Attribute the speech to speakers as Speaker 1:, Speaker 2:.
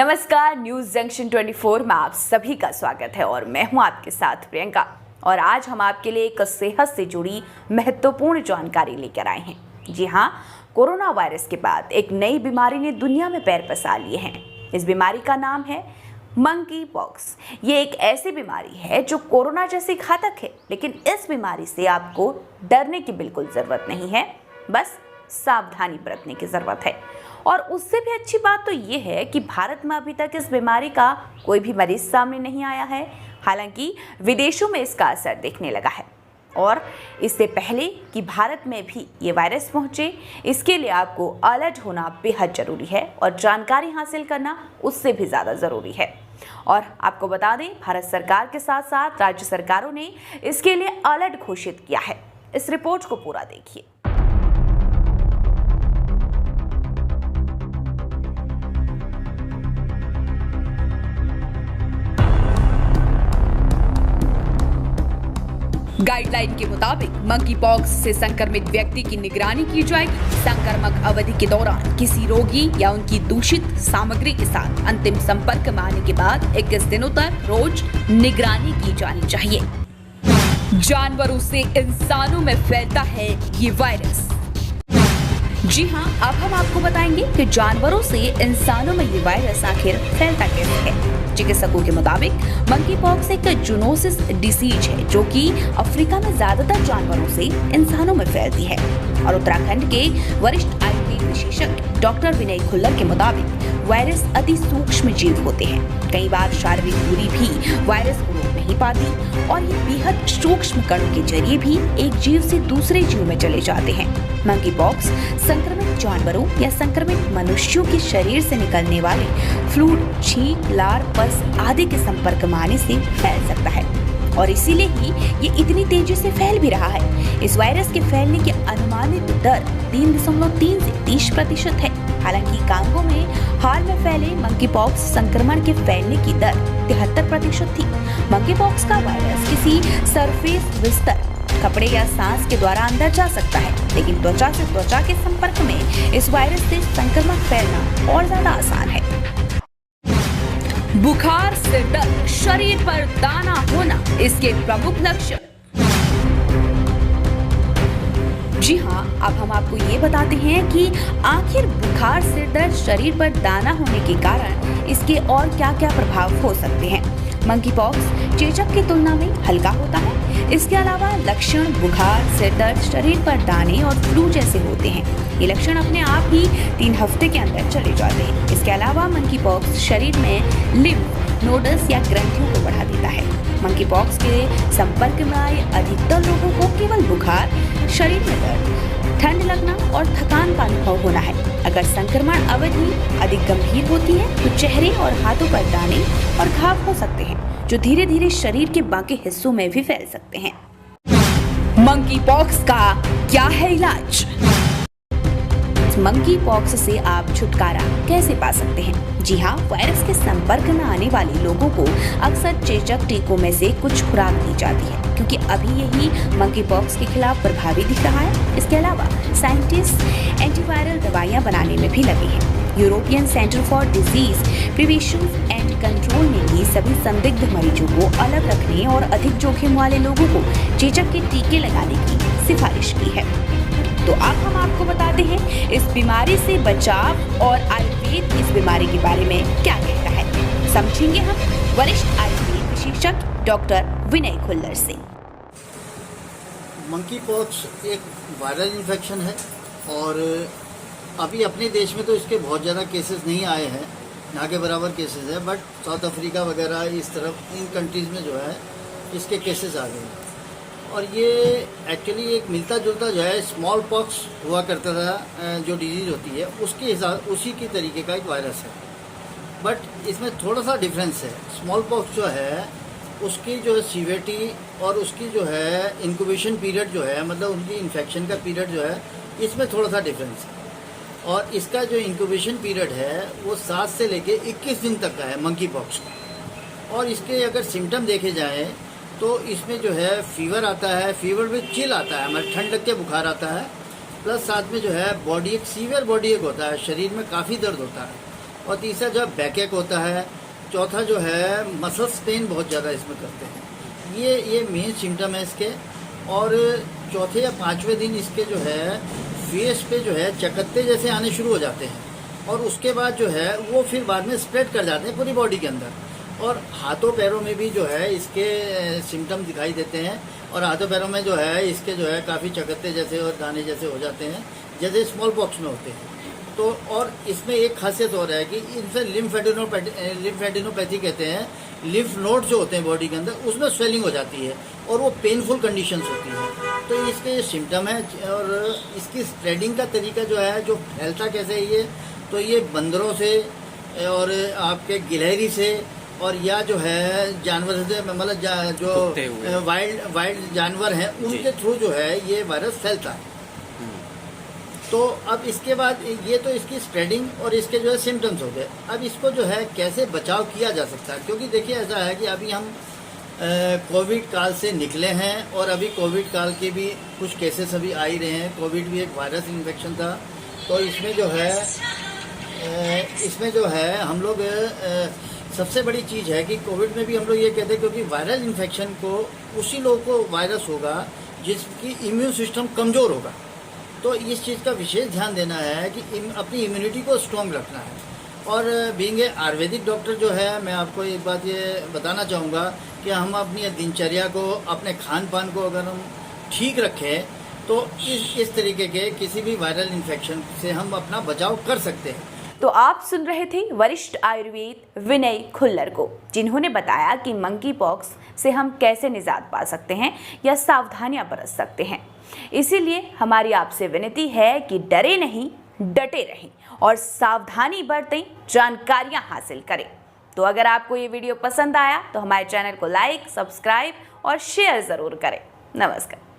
Speaker 1: नमस्कार, news junction 24 में आप सभी का स्वागत है और मैं हूं आपके साथ प्रियंका। और आज हम आपके लिए एक सेहत से जुड़ी महत्वपूर्ण जानकारी लेकर आए हैं। जी हां, कोरोना वायरस के बाद एक नई बीमारी ने दुनिया में पैर पसार लिए हैं। इस बीमारी का नाम है मंकी पॉक्स। ये एक ऐसी बीमारी है जो कोरोना जैसी घातक है, लेकिन इस बीमारी से आपको डरने की बिल्कुल जरूरत नहीं है, बस सावधानी बरतने की जरूरत है। और उससे भी अच्छी बात तो ये है कि भारत में अभी तक इस बीमारी का कोई भी मरीज सामने नहीं आया है। हालांकि विदेशों में इसका असर दिखने लगा है और इससे पहले कि भारत में भी ये वायरस पहुंचे, इसके लिए आपको अलर्ट होना बेहद जरूरी है और जानकारी हासिल करना उससे भी ज़्यादा ज़रूरी है। और आपको बता दें, भारत सरकार के साथ साथ राज्य सरकारों ने इसके लिए अलर्ट घोषित किया है। इस रिपोर्ट को पूरा देखिए। गाइडलाइन के मुताबिक मंकी पॉक्स से संक्रमित व्यक्ति की निगरानी की जाएगी। संक्रमक अवधि के दौरान किसी रोगी या उनकी दूषित सामग्री के साथ अंतिम संपर्क में आने के बाद 21 दिनों तक रोज निगरानी की जानी चाहिए। जानवरों से इंसानों में फैलता है ये वायरस। जी हां, अब हम आपको बताएंगे कि जानवरों से इंसानों में ये वायरस आखिर फैलता कैसे है। चिकित्सकों के मुताबिक मंकी पॉक्स एक जूनोसिस डिसीज है जो कि अफ्रीका में ज्यादातर जानवरों से इंसानों में फैलती है। और उत्तराखंड के वरिष्ठ आयुर्वेद विशेषज्ञ डॉक्टर विनय खुल्लर के मुताबिक वायरस अति सूक्ष्म जीव होते हैं। कई बार शारीरिक दूरी भी वायरस को रोक नहीं पाती और ये बेहद सूक्ष्म कणों के जरिए भी एक जीव से दूसरे जीव में चले जाते हैं। मंकी पॉक्स संक्रमित जानवरों या संक्रमित मनुष्यों के शरीर से निकलने वाले फ्लूइड, छींक, लार, पस आदि के संपर्क में आने से फैल सकता है और इसीलिए ही ये इतनी तेजी से फैल भी रहा है। इस वायरस के फैलने की अनुमानित दर 3.3 से 30% है। हालांकि कांगो में हाल में फैले मंकी पॉक्स संक्रमण के फैलने की दर 73% थी। मंकी पॉक्स का वायरस किसी सरफेस विस्तर, कपड़े या सांस के द्वारा अंदर जा सकता है, लेकिन त्वचा से त्वचा के संपर्क में इस वायरस से संक्रमण फैलना और ज्यादा आसान है। बुखार, सिर दर्द, शरीर पर दाना होना इसके प्रमुख लक्षण। जी हाँ, अब हम आपको ये बताते हैं कि आखिर बुखार, सिर दर्द, शरीर पर दाना होने के कारण इसके और क्या क्या प्रभाव हो सकते हैं। मंकी पॉक्स चेचक की तुलना में हल्का होता है। इसके अलावा लक्षण बुखार, सिर दर्द, शरीर पर दाने और फ्लू जैसे होते हैं। ये लक्षण अपने आप ही 3 हफ्ते के अंदर चले जाते हैं। इसके अलावा मंकी पॉक्स शरीर में लिम्फ नोड्स या ग्रंथियों को बढ़ा देता है। मंकी पॉक्स के संपर्क में आए अधिकतर लोगों को केवल बुखार, शरीर में दर्द, ठंड लगना और थकान का अनुभव होना है। अगर संक्रमण अवधि अधिक गंभीर होती है तो चेहरे और हाथों पर दाने और घाव हो सकते हैं, जो धीरे धीरे शरीर के बाकी हिस्सों में भी फैल सकते हैं। मंकी पॉक्स का क्या है इलाज? मंकी पॉक्स से आप छुटकारा कैसे पा सकते हैं? जी हाँ, वायरस के संपर्क में आने वाले लोगों को अक्सर चेचक टीकों में से कुछ खुराक दी जाती है, क्योंकि अभी यही मंकी पॉक्स के खिलाफ प्रभावी दिख रहा है। इसके अलावा साइंटिस्ट एंटीवायरल दवाइयां बनाने में भी लगे हैं। European centre for disease prevention and control ने भी सभी संदिग्ध मरीजों को अलग रखने और अधिक जोखिम वाले लोगों को चेचक के टीके लगाने की सिफारिश की है। तो अब हम आपको बताते हैं इस बीमारी से बचाव और आयुर्वेद इस बीमारी के बारे में क्या कहता है। समझेंगे हम वरिष्ठ आयुर्वेद विशेषज्ञ डॉक्टर विनय खुल्लर से।
Speaker 2: मंकी पॉक्स एक वायरल इन्फेक्शन है और अभी अपने देश में तो इसके बहुत ज़्यादा केसेस नहीं आए हैं, ना के बराबर केसेस है, बट साउथ अफ्रीका वगैरह इस तरफ इन कंट्रीज़ में जो है इसके केसेस आ गए हैं। और ये एक्चुअली एक मिलता जुलता जो है स्मॉल पॉक्स हुआ करता था, जो डिजीज़ होती है उसके हिसाब उसी की तरीके का एक वायरस है, बट इसमें थोड़ा सा डिफरेंस है। स्मॉल पॉक्स जो है उसकी जो है सीवियरिटी और उसकी जो है इंक्यूबेशन पीरियड जो है, मतलब उनकी इन्फेक्शन का पीरियड जो है, इसमें थोड़ा सा डिफरेंस है। और इसका जो इंक्यूबेशन पीरियड है वो 7 से लेके 21 दिन तक का है मंकी पॉक्स का। और इसके अगर सिम्टम देखे जाएँ तो इसमें जो है फीवर आता है, फीवर में चिल आता है, मतलब ठंड लग के बुखार आता है, प्लस साथ में जो है बॉडी एक सीवियर बॉडी एक होता है, शरीर में काफ़ी दर्द होता है। और तीसरा जो बैकएक होता है, चौथा जो है मसल्स पेन बहुत ज़्यादा इसमें करते हैं। ये मेन सिम्टम है इसके। और चौथे या पाँचवें दिन इसके जो है फेस पे जो है चकत्ते जैसे आने शुरू हो जाते हैं और उसके बाद जो है वो फिर बाद में स्प्रेड कर जाते हैं पूरी बॉडी के अंदर। और हाथों पैरों में भी जो है इसके सिम्टम दिखाई देते हैं और हाथों पैरों में जो है इसके जो है काफ़ी चकत्ते जैसे और दाने जैसे हो जाते हैं, जैसे स्मॉल पॉक्स में होते हैं। तो और इसमें एक खासियत और है कि इनसे लिम्फेडिनोपैथी कहते हैं, लिम्फ नोड जो होते हैं बॉडी के अंदर उसमें स्वेलिंग हो जाती है और वो पेनफुल कंडीशंस होती हैं। तो इसके ये सिम्टम है। और इसकी स्प्रेडिंग का तरीका जो है, जो फैलता कैसे है ये, तो ये बंदरों से और आपके गिलहरी से और या जो है जानवर से, मतलब जो वाइल्ड जानवर हैं उनके थ्रू जो है ये वायरस फैलता है। तो अब इसके बाद ये तो इसकी स्प्रेडिंग और इसके जो है सिम्टम्स हो गए। अब इसको जो है कैसे बचाव किया जा सकता है, क्योंकि देखिए ऐसा है कि अभी हम कोविड काल से निकले हैं और अभी कोविड काल के भी कुछ केसेस अभी आ ही रहे हैं। कोविड भी एक वायरस इन्फेक्शन था। तो इसमें जो है हम लोग सबसे बड़ी चीज़ है कि कोविड में भी हम लोग ये कहते हैं, क्योंकि वायरल इन्फेक्शन को उसी लोगों को वायरस होगा जिसकी इम्यून सिस्टम कमज़ोर होगा। तो इस चीज़ का विशेष ध्यान देना है कि अपनी इम्यूनिटी को स्ट्रॉन्ग रखना है। और बीइंग ए आयुर्वेदिक डॉक्टर जो है, मैं आपको एक बात ये बताना चाहूँगा कि हम अपनी दिनचर्या को, अपने खान पान को अगर हम ठीक रखें तो इस तरीके के किसी भी वायरल इन्फेक्शन से हम अपना बचाव कर सकते हैं।
Speaker 1: तो आप सुन रहे थे वरिष्ठ आयुर्वेद विनय खुल्लर को, जिन्होंने बताया कि मंकी पॉक्स से हम कैसे निजात पा सकते हैं या सावधानियां बरत सकते हैं। इसीलिए हमारी आपसे विनती है कि डरे नहीं, डटे रहें और सावधानी बरतें, जानकारियां हासिल करें। तो अगर आपको ये वीडियो पसंद आया तो हमारे चैनल को लाइक, सब्सक्राइब और शेयर ज़रूर करें। नमस्कार।